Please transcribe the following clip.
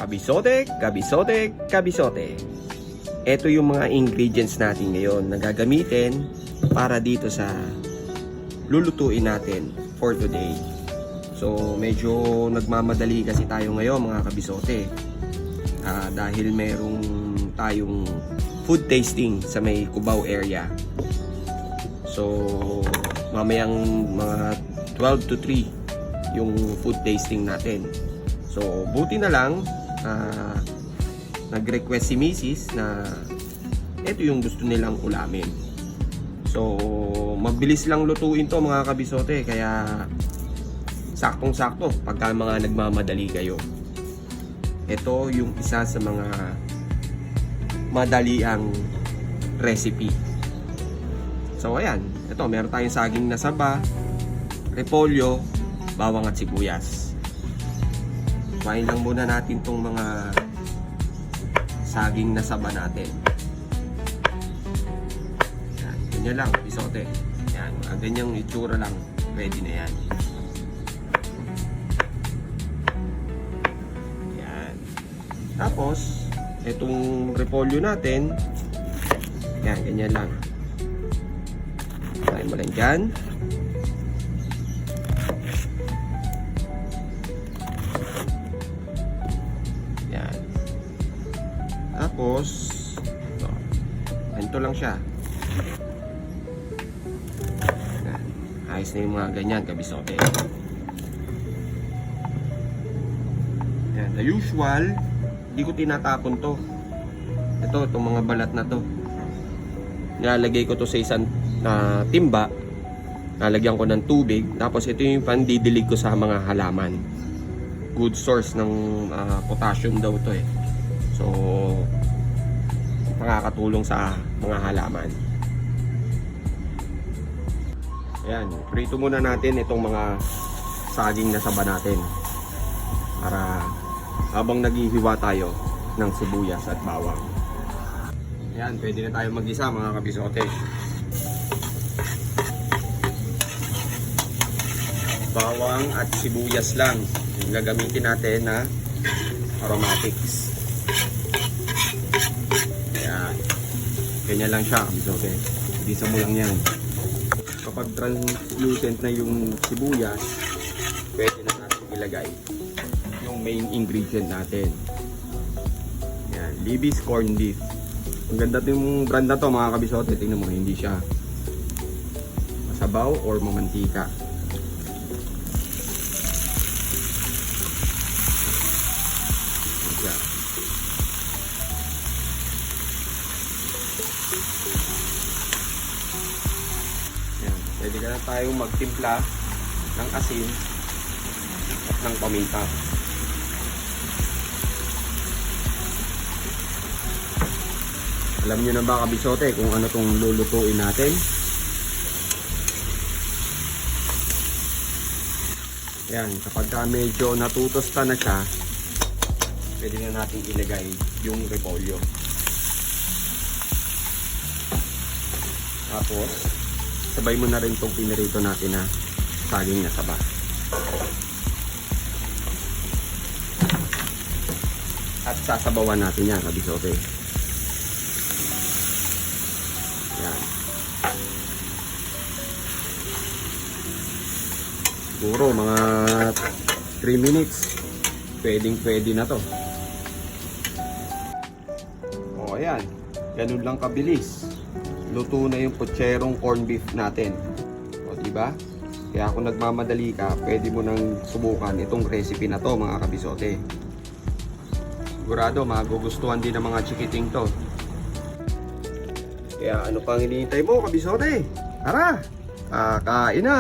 Kabisote, kabisote, kabisote. Ito yung mga ingredients natin ngayon na gagamitin para dito sa lulutuin natin for today. So medyo nagmamadali kasi tayo ngayon mga kabisote. Dahil merong tayong food tasting sa may Cubao area. So mamayang mga 12 to 3 yung food tasting natin. So buti na lang nag-request si Mrs. na ito yung gusto nilang ulamin. So mabilis lang lutuin to mga kabisote, kaya saktong-sakto pagka mga nagmamadali kayo. Ito yung isa sa mga madaliang recipe. So ayan, ito meron tayong saging na saba, repolyo, bawang at sibuyas. Kumain lang muna natin tong mga saging na saba natin. Yan, ganyan lang, bisote. Yan, ganyang itsura lang, ready na yan. Yan. Tapos, itong repolyo natin, yan, ganyan lang. Kain mo lang dyan. Tapos, ganito lang siya. Ayos na yung mga ganyan, kabisote. Yan, the usual, hindi ko tinatapon to. Itong mga balat na to. Nilalagay ko to sa isang timba. Nalagyan ko ng tubig. Tapos ito yung pandidilig ko sa mga halaman. Good source ng potassium daw to eh. So, makakatulong sa mga halaman. Ayan, prito muna natin itong mga saging na saba natin. Para habang naghihiwa tayo ng sibuyas at bawang. Ayan, pwede na tayo mag-isa mga kabisote. Bawang at sibuyas lang yung gagamitin natin na aromatics. Ganyan lang siya, kabisote. Bisa mo lang yan. Kapag translucent na yung sibuyas, pwede na natin ilagay yung main ingredient natin. Yan, Libby's corned beef. Ang ganda yung brand na to mga kabisote. Tingnan mo, hindi siya masabaw or mamantika. Pwede ka na tayong magtimpla ng asin at ng paminta. Alam nyo na ba kabisote kung ano tong lulutuin natin? Yan, kapag medyo natutosta na siya, pwede na natin ilagay yung repolyo. Tapos sabay mo na rin itong pinirito natin na saging na saba. At sasabawan natin yan, kabisote. Yan. Siguro mga 3 minutes. Pwede na to. O ayan. Ganun lang kabilis. Luto na yung potserong corned beef natin. O diba? Kaya kung nagmamadali ka, pwede mo nang subukan itong recipe na to mga kabisote. Sigurado magugustuhan din ng mga chikiting to. Kaya ano pang hinihintay mo kabisote? Tara! Kakain na!